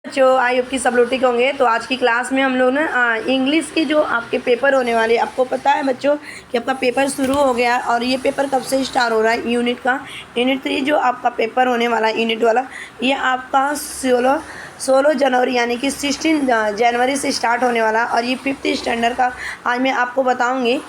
बच्चों, I hope कि सब लोग ठीक होंगे। तो आज की क्लास में हम लोग ना इंग्लिश के जो आपके पेपर होने वाले, आपको पता है बच्चों कि आपका पेपर शुरू हो गया और ये पेपर कब से स्टार्ट हो रहा है। यूनिट 3 जो आपका पेपर होने वाला है यूनिट वाला, ये आपका 16 जनवरी यानी कि 16 जनवरी से स्टार्ट होने वाला। और ये 5th स्टैंडर्ड का आज मैं आपको बताऊँगी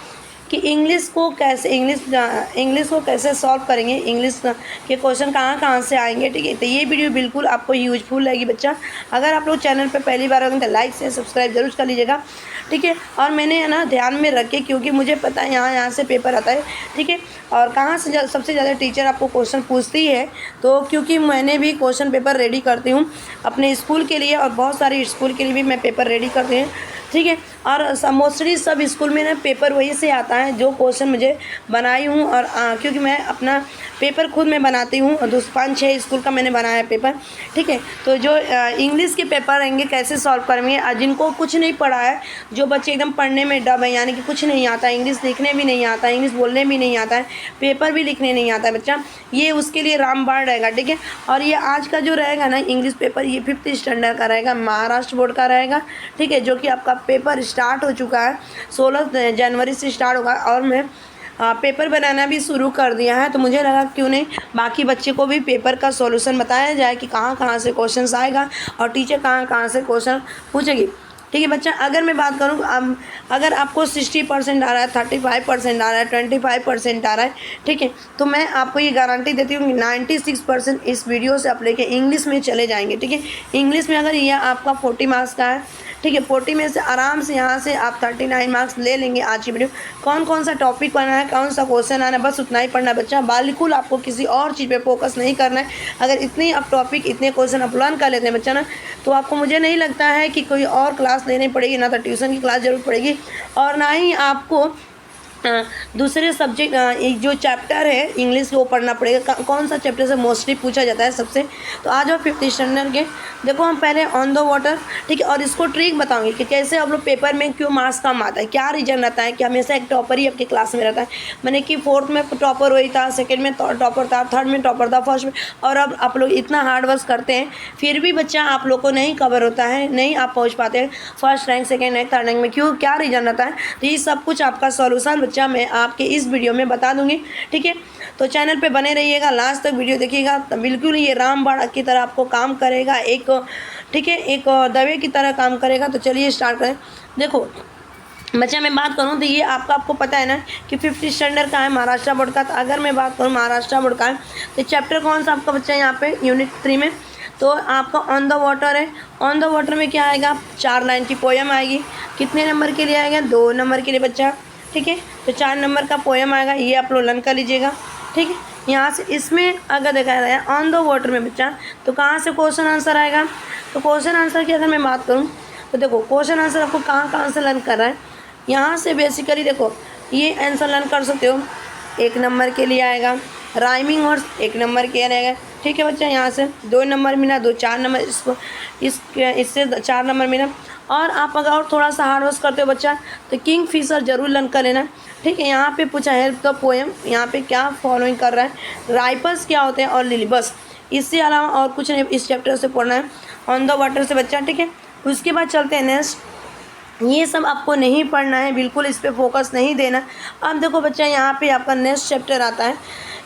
कि इंग्लिश को कैसे सॉल्व करेंगे, इंग्लिश के क्वेश्चन कहाँ कहाँ से आएंगे। ठीक है, तो ये वीडियो बिल्कुल आपको यूजफुल लगेगी बच्चा। अगर आप लोग चैनल पर पहली बार होंगे तो लाइक से सब्सक्राइब जरूर कर लीजिएगा। ठीक है, और मैंने है ना ध्यान में रख के, क्योंकि मुझे पता है यहाँ से पेपर आता है। ठीक है, और कहाँ से सबसे ज़्यादा टीचर आपको क्वेश्चन पूछती है, तो क्योंकि मैंने भी क्वेश्चन पेपर रेडी करती हूँ अपने स्कूल के लिए और बहुत सारे स्कूल के लिए भी मैं पेपर रेडी करती हूँ। ठीक है, और मोस्टली सब स्कूल में ना पेपर वही से आता है जो क्वेश्चन मुझे बनाई हूँ। और क्योंकि मैं अपना पेपर खुद में बनाती हूँ और 5-6 स्कूल का मैंने बनाया है पेपर। ठीक है, तो जो इंग्लिश के पेपर रहेंगे कैसे सॉल्व करेंगे, जिनको कुछ नहीं पढ़ा है, जो बच्चे एकदम पढ़ने में डब है, यानी कि कुछ नहीं आता, इंग्लिश लिखने भी नहीं आता, इंग्लिश बोलने भी नहीं आता है, पेपर भी लिखने नहीं आता है बच्चा, ये उसके लिए रामबाण रहेगा। ठीक है, और ये आज का जो रहेगा ना इंग्लिश पेपर, ये 5th स्टैंडर्ड का रहेगा, महाराष्ट्र बोर्ड का रहेगा। ठीक है, जो कि आपका पेपर स्टार्ट हो चुका है, 16 जनवरी से स्टार्ट होगा और मैं पेपर बनाना भी शुरू कर दिया है। तो मुझे लगा क्यों नहीं बाकी बच्चे को भी पेपर का सॉल्यूशन बताया जाए कि कहाँ कहाँ से क्वेश्चंस आएगा और टीचर कहाँ कहाँ से क्वेश्चन पूछेगी। ठीक है बच्चा, अगर मैं बात करूँ, अगर आपको 60% आ रहा है, 35% आ रहा है, 25% आ रहा है, ठीक है, तो मैं आपको ये गारंटी देती हूँ कि 96% इस वीडियो से आप लेके इंग्लिश में चले जाएंगे। ठीक है, इंग्लिश में अगर ये आपका 40 मार्क्स का है, ठीक है, 40 में से आराम से यहाँ से आप 39 मार्क्स ले लेंगे। आज की वीडियो कौन कौन सा टॉपिक पढ़ना है, कौन सा क्वेश्चन आना है, बस उतना ही पढ़ना है बच्चा। बिल्कुल आपको किसी और चीज़ पे फोकस नहीं करना है। अगर इतनी आप टॉपिक, इतने क्वेश्चन आप लर्न कर लेते हैं बच्चा ना, तो आपको, मुझे नहीं लगता है कि कोई और क्लास लेनी पड़ेगी, ना तो ट्यूशन की क्लास जरूर पड़ेगी और ना ही आपको दूसरे सब्जेक्ट जो चैप्टर है इंग्लिश वो पढ़ना पड़ेगा। कौन सा चैप्टर से मोस्टली पूछा जाता है सबसे। तो आ जाओ 5th स्टैंडर्ड के, देखो हम पहले ऑन द वाटर। ठीक है, और इसको ट्रिक बताऊंगी कि कैसे आप लोग पेपर में क्यों मार्क्स कम आता है, क्या रीजन रहता है कि हमेशा एक टॉपर ही आपकी क्लास में रहता है। मैंने कि 4th में टॉपर वही था, 2nd में टॉपर था, 3rd में टॉपर था, 1st में, और अब आप लोग इतना हार्ड वर्क करते हैं फिर भी बच्चा आप लोग को नहीं कवर होता है, नहीं आप पहुँच पाते हैं 1st rank, 2nd rank, 3rd rank में। क्यों, क्या रीजन रहता है। तो ये सब कुछ आपका सॉल्यूशन बच्चा मैं आपके इस वीडियो में बता दूंगी। ठीक है, तो चैनल पे बने रहिएगा, लास्ट तक वीडियो देखिएगा, तो बिल्कुल ये रामबाण की तरह आपको काम करेगा, एक, ठीक है, एक दवे की तरह काम करेगा। तो चलिए स्टार्ट करें। देखो बच्चा, मैं बात करूं तो ये आपको पता है ना कि 5th स्टैंडर्ड का है, महाराष्ट्र बोर्ड का। तो अगर मैं बात करूं महाराष्ट्र बोर्ड का है, तो चैप्टर कौन सा आपका बच्चा यहाँ पे यूनिट 3 में, तो आपका ऑन द वाटर है। ऑन द वाटर में क्या आएगा, 4 लाइन की पोएम आएगी। कितने नंबर के लिए आएगा, 2 नंबर के लिए बच्चा। ठीक है, तो 4 नंबर का पोएम आएगा, ये आप लोग लर्न कर लीजिएगा। ठीक है, यहाँ से इसमें अगर देखा जाए ऑन द वाटर में बच्चा, तो कहाँ से क्वेश्चन आंसर आएगा। तो क्वेश्चन आंसर की अगर मैं बात करूँ तो देखो क्वेश्चन आंसर आपको कहाँ कहाँ से लर्न कर रहा है। यहाँ से बेसिकली देखो ये आंसर लर्न कर सकते हो। 1 नंबर के लिए आएगा राइमिंग वर्ड्स, 1 नंबर के रहेगा। ठीक है बच्चा, यहाँ से 2 नंबर मिला, 4 नंबर, इससे 4 नंबर मिला। और आप अगर और थोड़ा सा हार्ड वर्क करते हो बच्चा, तो किंग फिशर जरूर लर्न कर लेना। ठीक है, यहाँ पे पूछा है तो पोएम, यहाँ पे क्या फॉलोइंग कर रहा है, राइपर्स क्या होते हैं और लिली, बस इससे अलावा और कुछ नहीं इस चैप्टर से पढ़ना है, ऑन द वाटर से बच्चा। ठीक है, उसके बाद चलते हैं नेक्स्ट। ये सब आपको नहीं पढ़ना है, बिल्कुल इस पर फोकस नहीं देना। अब देखो बच्चा, यहाँ पे आपका नेक्स्ट चैप्टर आता है,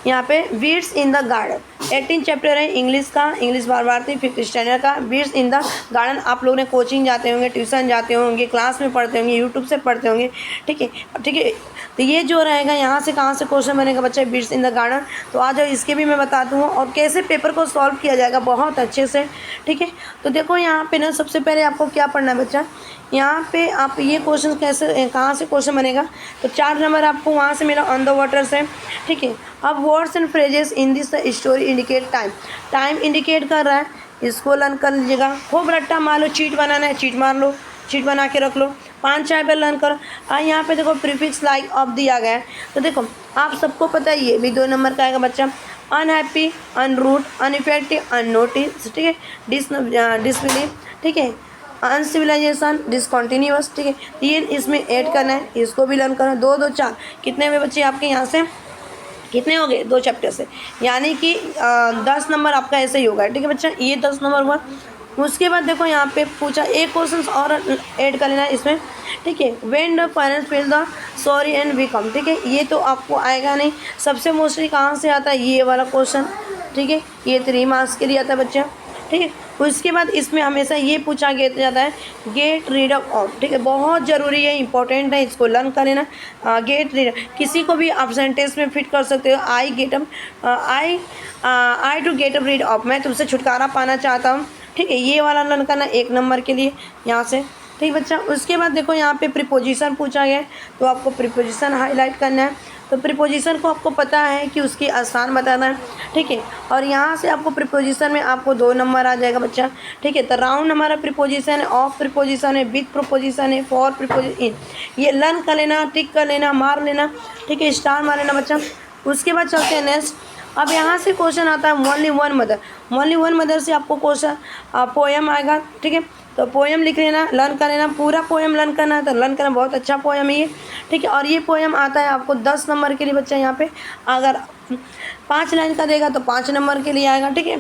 यहाँ पे weeds in the garden. 18 chapter है इंग्लिश का, इंग्लिश बार भारती 5th स्टैंडर्ड का, वीड्स इन द गार्डन। आप लोग ने कोचिंग जाते होंगे, ट्यूशन जाते होंगे, क्लास में पढ़ते होंगे, यूट्यूब से पढ़ते होंगे। ठीक है, ठीक है, तो ये जो रहेगा यहाँ से कहाँ से क्वेश्चन बनेगा बच्चा, वीड्स इन द गार्डन। तो आ जाओ इसके भी मैं बता दूँ और कैसे पेपर को सॉल्व किया जाएगा बहुत अच्छे से। ठीक है, तो देखो यहाँ पे ना सबसे पहले आपको क्या पढ़ना है बच्चा, यहाँ पे आप ये क्वेश्चन कैसे, कहाँ से क्वेश्चन बनेगा, तो 4 नंबर आपको वहाँ से मिला ऑन द वाटर से। ठीक है, अब words and phrases in this story indicate time, time indicate कर रहा है, इसको लर्न कर लीजिएगा। खूब रट्टा मार लो, चीट बनाना है चीट मार लो, चीट बना के रख लो, 5 चैप्टर लर्न करो। यहाँ पे देखो प्रीफिक्स लाइक ऑफ दिया गया है, तो देखो आप सबको पता है ये भी 2 नंबर का आएगा बच्चा। अनहैप्पी, अनरूट, अनइफेक्टिव, अननोटिस, ठीक है, डिसबिलीव, ठीक है, अनसिविलाइजेशन, डिसकॉन्टीन्यूअस। ठीक है, ये इसमें ऐड करना है, इसको भी लर्न करना है। 2 2 4 कितने में बच्चे आपके यहाँ से कितने हो गए, 2 चैप्टर से, यानी कि 10 नंबर आपका ऐसे ही होगा। ठीक है बच्चा, ये 10 नंबर हुआ। उसके बाद देखो यहाँ पे पूछा एक क्वेश्चन और ऐड कर लेना इसमें, ठीक है। When the parents feel the sorry and we come, ठीक है। ये तो आपको आएगा नहीं, सबसे मोस्टली कहाँ से आता है, ये वाला क्वेश्चन, ठीक है। ये 3 मार्क्स के लिए आता है बच्चा, ठीक है। उसके बाद इसमें हमेशा ये पूछा गया जाता है गेट रीड ऑफ, ठीक है। बहुत ज़रूरी है, इंपॉर्टेंट है, इसको लर्न कर लेना। गेट रीड किसी को भी आप सेंटेंस में फिट कर सकते हो। I get up, I to get up rid of, मैं तुमसे छुटकारा पाना चाहता हूँ, ठीक है। ये वाला लर्न करना 1 नंबर के लिए यहाँ से, ठीक बच्चा। उसके बाद देखो यहाँ पे प्रीपोजिशन पूछा गया है, तो आपको प्रीपोजिशन हाईलाइट करना है। तो प्रीपोजिशन को आपको पता है कि उसकी आसान बताना है, ठीक है। और यहाँ से आपको प्रीपोजिशन में आपको 2 नंबर आ जाएगा बच्चा, ठीक है। तो राउंड हमारा प्रीपोजिशन है, ऑफ प्रीपोजिशन है, विथ प्रीपोजिशन है, फॉर प्रीपोजिशन इन, ये लर्न कर लेना, टिक कर लेना, मार लेना, ठीक है, स्टार मार लेना बच्चा। उसके बाद चलते हैं नेक्स्ट। अब यहाँ से क्वेश्चन आता है only one mother. Only one mother से आपको क्वेश्चन पोएम आएगा, ठीक है। तो पोएम लिख लेना, लर्न कर लेना, पूरा पोएम लर्न करना है, तो लर्न करना, बहुत अच्छा पोएम है ये, ठीक है। और ये पोएम आता है आपको 10 नंबर के लिए बच्चा। यहाँ पे अगर 5 लाइन का देगा तो 5 नंबर के लिए आएगा, ठीक है।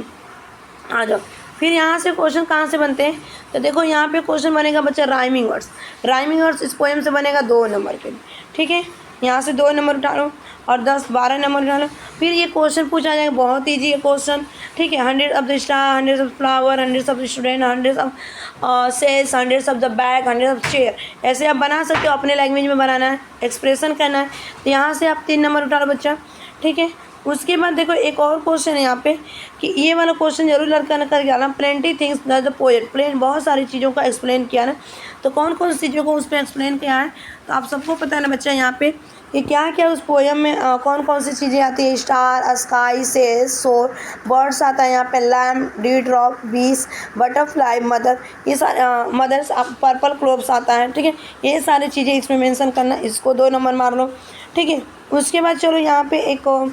आ जाओ, फिर यहाँ से क्वेश्चन कहाँ से बनते हैं, तो देखो यहाँ पे क्वेश्चन बनेगा बच्चा राइमिंग वर्ड्स। राइमिंग वर्ड्स इस पोएम से बनेगा 2 नंबर के लिए, ठीक है। यहाँ से 2 नंबर उठा लो और 10-12 नंबर उठा लो। फिर ये क्वेश्चन पूछा जाएगा, बहुत ईजी है क्वेश्चन, ठीक है। 100 of the star, 100 of flower, 100 of student, 100 of cells, 100 of the bag, 100 of chair, ऐसे आप बना सकते हो, अपने लैंग्वेज में बनाना है, एक्सप्रेशन करना है। तो यहाँ से आप 3 नंबर उठा लो बच्चा, ठीक है। उसके बाद देखो एक और क्वेश्चन है यहाँ पे कि ये वाला क्वेश्चन जरूर लड़का करके आना, plenty things that the poet, plain बहुत सारी चीज़ों का एक्सप्लेन किया ना, तो कौन कौन सी चीज़ों को उस पर एक्सप्लेन किया है, तो आप सबको पता है ना बच्चा यहाँ पे कि क्या क्या उस पोएम में कौन कौन सी चीज़ें आती है। स्टार, स्काई, सेल्स, सोर, बर्ड्स आता है यहाँ पे, लैम्प, डी ड्रॉप, बीस, बटरफ्लाई, मदर, ये सारे मदर्स, पर्पल क्लोब्स आता है, ठीक है। ये सारी चीज़ें इसमें मेंशन करना, इसको 2 नंबर मार लो, ठीक है। उसके बाद चलो यहाँ पे एक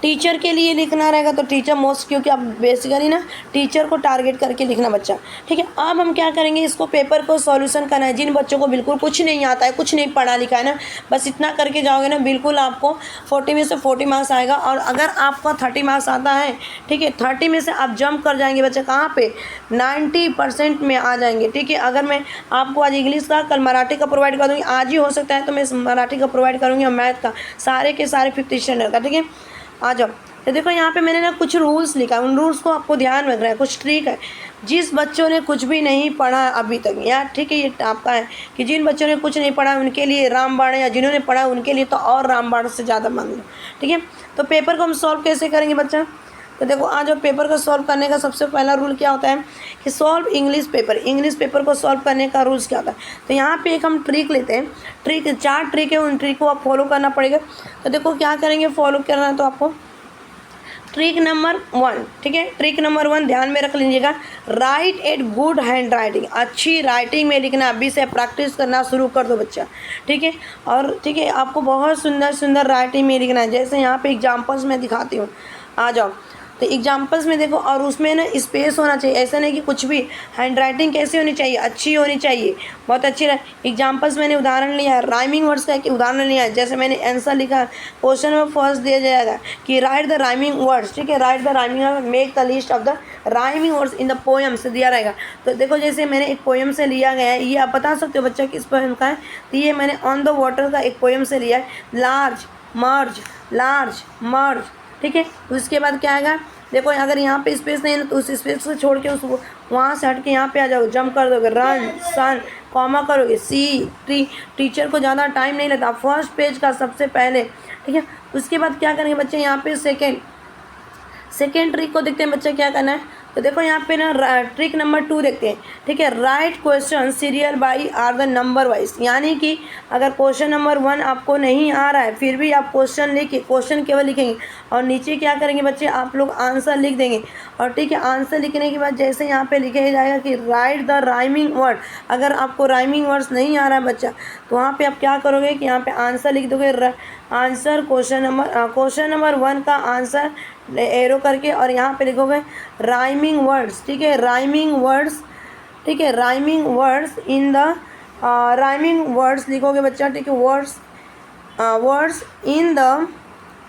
टीचर के लिए लिखना रहेगा, तो टीचर मोस्ट, क्योंकि आप बेसिकली ना टीचर को टारगेट करके लिखना बच्चा, ठीक है। अब हम क्या करेंगे, इसको पेपर को सॉल्यूशन करना है। जिन बच्चों को बिल्कुल कुछ नहीं आता है, कुछ नहीं पढ़ा लिखा है ना, बस इतना करके जाओगे ना, बिल्कुल आपको 40 में से 40 मार्क्स आएगा। और अगर आपका 30 मार्क्स आता है, ठीक है, 30 में से आप जंप कर जाएंगे बच्चा, कहाँ पे, 90% में आ जाएंगे, ठीक है। अगर मैं आपको आज इंग्लिश का, कल मराठी का प्रोवाइड कर दूँगी, आज ही हो सकता है तो मैं मराठी का प्रोवाइड करूँगी और मैथ का, सारे के सारे 5th स्टैंडर्ड का, ठीक है। आ जाओ, तो देखो यहाँ पे मैंने ना कुछ रूल्स लिखा है, उन रूल्स को आपको ध्यान रखना है, कुछ ट्रिक है। जिस बच्चों ने कुछ भी नहीं पढ़ा अभी तक यार, ठीक है, ये आपका है कि जिन बच्चों ने कुछ नहीं पढ़ा उनके लिए रामबाण, या जिन्होंने पढ़ा उनके लिए तो और रामबाण से ज़्यादा मान लो, ठीक है। तो पेपर को हम सॉल्व कैसे करेंगे बच्चा, तो देखो आज पेपर को सॉल्व करने का सबसे पहला रूल क्या होता है कि solve English paper. English paper को सॉल्व करने का रूल्स क्या होता है, तो यहाँ पे एक हम ट्रिक लेते हैं, ट्रिक 4 ट्रिक है, उन ट्रिक को आप फॉलो करना पड़ेगा। तो देखो क्या करेंगे, फॉलो करना है तो आपको ट्रिक नंबर 1, ठीक है। ट्रिक नंबर 1 ध्यान में रख लीजिएगा, write at good handwriting, अच्छी राइटिंग में लिखना। अभी से प्रैक्टिस करना शुरू कर दो बच्चा, ठीक है। और ठीक है, आपको बहुत सुंदर सुंदर राइटिंग में लिखना है। जैसे यहाँ पे एग्जाम्पल्स मैं दिखाती हूँ, आ जाओ। तो एग्जाम्पल्स में देखो, और उसमें ना स्पेस होना चाहिए, ऐसा नहीं कि कुछ भी। हैंड राइटिंग कैसी होनी चाहिए, अच्छी होनी चाहिए, बहुत अच्छी। एग्जाम्पल्स मैंने उदाहरण लिया है, राइमिंग वर्ड्स का कि उदाहरण लिया है। जैसे मैंने आंसर लिखा, क्वेश्चन में फर्स्ट दिया जाएगा कि राइट द राइमिंग वर्ड्स, ठीक है, right the rhyming, make the list of the rhyming words in the poem से दिया रहेगा। तो देखो जैसे मैंने एक पोएम से लिया गया है, ये आप बता सकते हो बच्चा किस पोएम का है, तो ये मैंने ऑन द वाटर का एक पोएम से लिया है। लार्ज मर्ज, ठीक है। उसके बाद क्या आएगा, देखो अगर यहाँ पे स्पेस नहीं है तो उस स्पेस को छोड़ के उस वहाँ से हट के यहाँ पे आ जाओगे, जंप कर दोगे, रन, सन, कॉमा करोगे, सी, ट्री। टीचर को ज़्यादा टाइम नहीं लगता, फर्स्ट पेज का सबसे पहले, ठीक है। उसके बाद क्या करेंगे बच्चे, यहाँ पे सेकेंड ट्रिक को देखते हैं बच्चे क्या करना है। तो देखो यहाँ पे ना ट्रिक नंबर 2 देखते हैं, ठीक है। Write question serial by or the number wise, यानी कि अगर क्वेश्चन नंबर 1 आपको नहीं आ रहा है फिर भी आप क्वेश्चन लिखिए, क्वेश्चन केवल लिखेंगे और नीचे क्या करेंगे बच्चे, आप लोग आंसर लिख देंगे। और ठीक है, आंसर लिखने के बाद जैसे यहाँ पे लिखा जाएगा कि राइट द राइमिंग वर्ड, अगर आपको राइमिंग वर्ड्स नहीं आ रहा है बच्चा तो वहाँ पे आप क्या करोगे कि यहाँ पे आंसर लिख दोगे, आंसर क्वेश्चन नंबर 1 का आंसर एरो करके, और यहाँ पे लिखोगे राइमिंग वर्ड्स, ठीक है, राइमिंग वर्ड्स, ठीक है, rhyming words in the rhyming words लिखोगे बच्चा, ठीक है, वर्ड्स इन द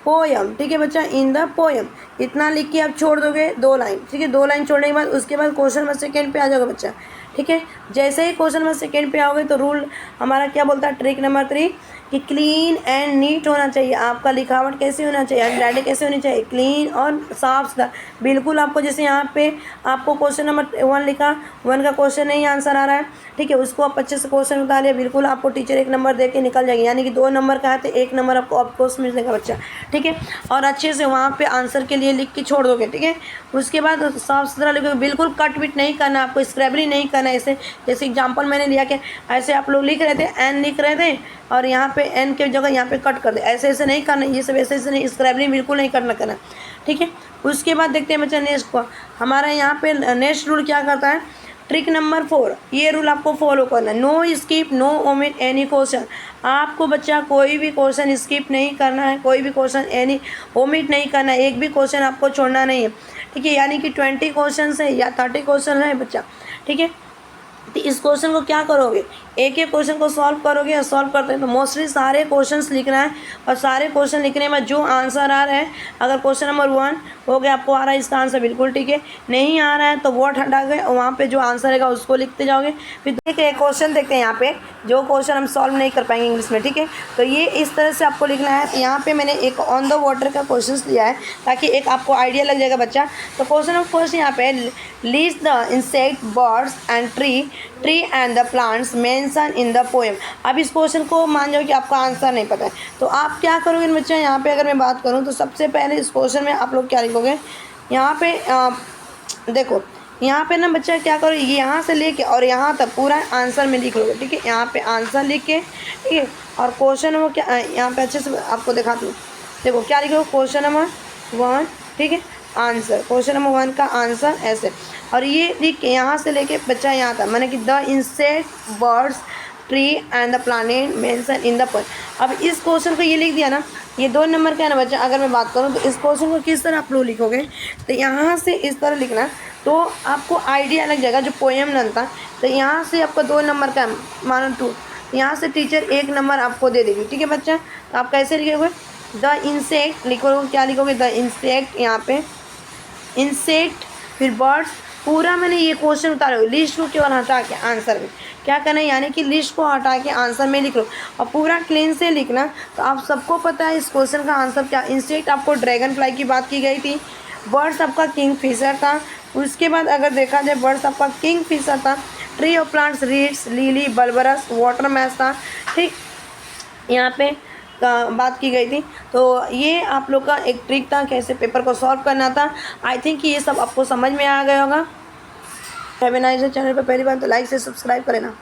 पोयम, ठीक है बच्चा, इन द पोयम। इतना लिख के आप छोड़ दोगे 2 लाइन, ठीक है। 2 लाइन छोड़ने के बाद उसके बाद क्वेश्चन नंबर सेकेंड पे आ जाओगे बच्चा, ठीक है। जैसे ही क्वेश्चन नंबर सेकेंड पे आओगे तो रूल हमारा क्या बोलता है, ट्रिक नंबर 3 कि क्लीन एंड नीट होना चाहिए। आपका लिखावट कैसे होना चाहिए, हैंडराइटिंग कैसे होनी चाहिए, क्लीन और साफ सुथरा बिल्कुल। आपको जैसे यहाँ पे आपको क्वेश्चन नंबर 1 लिखा, 1 का क्वेश्चन नहीं आंसर आ रहा है, ठीक है, उसको आप अच्छे से क्वेश्चन बता लिया, बिल्कुल आपको टीचर 1 नंबर दे के निकल जाएगी। यानी कि 2 नंबर का है तो 1 नंबर आपको ऑफकोर्स मिलेगा बच्चा, ठीक है। और अच्छे से वहाँ पे आंसर के लिए लिख के छोड़ दोगे, ठीक है। उसके बाद साफ सुथरा लिखोगे, बिल्कुल कट विट नहीं करना, आपको स्क्रैबली नहीं करना। ऐसे जैसे एग्जाम्पल मैंने लिया कि ऐसे आप लोग लिख रहे थे, एन लिख रहे थे और यहाँ पे एन के जगह यहाँ पे कट कर दे, ऐसे ऐसे नहीं करना, ये सब ऐसे ऐसे नहीं, स्क्रैबलिंग बिल्कुल नहीं करना, ठीक है। उसके बाद देखते हैं बच्चा नेक्स्ट को, हमारा यहाँ पे नेक्स्ट रूल क्या करता है, ट्रिक नंबर 4, ये रूल आपको फॉलो करना है। No skip, no omit any question. आपको बच्चा कोई भी क्वेश्चन स्किप नहीं करना है, कोई भी क्वेश्चन एनी ओमिट नहीं करना है, एक भी क्वेश्चन आपको छोड़ना नहीं है, ठीक है। यानी कि 20 क्वेश्चन है या 30 क्वेश्चन है बच्चा, ठीक है। तो इस क्वेश्चन को क्या करोगे, एक एक क्वेश्चन को सॉल्व करोगे। और सॉल्व करते हैं तो मोस्टली सारे क्वेश्चंस लिखना है, और सारे क्वेश्चन लिखने में जो आंसर आ रहा है, अगर क्वेश्चन नंबर 1 हो गया आपको आ रहा है इसका आंसर बिल्कुल ठीक है, नहीं आ रहा है तो वर्ड हटा के वहाँ पे जो आंसर रहेगा उसको लिखते जाओगे। फिर देखिए एक क्वेश्चन देखते हैं यहाँ पे, जो क्वेश्चन हम सॉल्व नहीं कर पाएंगे इंग्लिश में, ठीक है। तो ये इस तरह से आपको लिखना है। यहाँ पे मैंने एक ऑन द वाटर का क्वेश्चन लिया है ताकि एक आपको आइडिया लग जाएगा बच्चा। तो क्वेश्चन ऑफ क्वेश्चन यहाँ पे, list the insect, birds and tree and the plants mention in the poem. अब इस क्वेश्चन को मान जाओ कि आपका आंसर नहीं पता है, तो आप क्या करोगे बच्चा, यहाँ पे अगर मैं बात करूँ तो सबसे पहले इस क्वेश्चन में आप लोग क्या लिखोगे, यहाँ पे देखो यहाँ पे ना बच्चा क्या करो, यहाँ से लेके और यहाँ तक पूरा आंसर में लिख लोगे, ठीक है। यहाँ पे आंसर लिख के, ठीक है, और क्वेश्चन वो क्या यहाँ पे अच्छे से आपको दिखाती हूँ। देखो क्या लिखो, क्वेश्चन नंबर 1, ठीक है, आंसर, क्वेश्चन नंबर 1 का आंसर ऐसे, और ये लिख के यहाँ से लेके बच्चा यहाँ था, मैंने कि the insect, birds, tree and the planet mention in the poem. अब इस क्वेश्चन को ये लिख दिया ना, ये 2 नंबर का है ना बच्चा। अगर मैं बात करूँ तो इस क्वेश्चन को किस तरह आप लोग लिखोगे, तो यहाँ से इस तरह लिखना, तो आपको आइडिया लग जाएगा जो पोएम नन था। तो यहाँ से आपका 2 नंबर का मानो 2, यहाँ से टीचर 1 नंबर आपको दे देगी, ठीक है बच्चा। तो आप कैसे लिखोगे, द इंसेक्ट लिखोगे, क्या लिखोगे, द इंसेक्ट, यहाँ पे इंसेक्ट, फिर बर्ड्स, पूरा मैंने ये क्वेश्चन उतारा, लिस्ट को केवल हटा के आंसर में क्या करना है, यानी कि लिस्ट को हटा के आंसर में लिख लो और पूरा क्लीन से लिखना। तो आप सबको पता है इस क्वेश्चन का आंसर क्या, इंसेक्ट आपको ड्रैगन फ्लाई की बात की गई थी, बर्ड्स आपका किंग फिशर था, उसके बाद अगर देखा जाए बर्ड्स आपका किंग फिशर था, tree of plants reeds, lily, bulrush, water moss था, ठीक, यहाँ पे बात की गई थी। तो ये आप लोग का एक ट्रिक था कैसे पेपर को सॉल्व करना था। आई थिंक ये सब आपको समझ में आ गया होगा। Have a nice day. Channel पर पहली बार तो लाइक से सब्सक्राइब करें ना।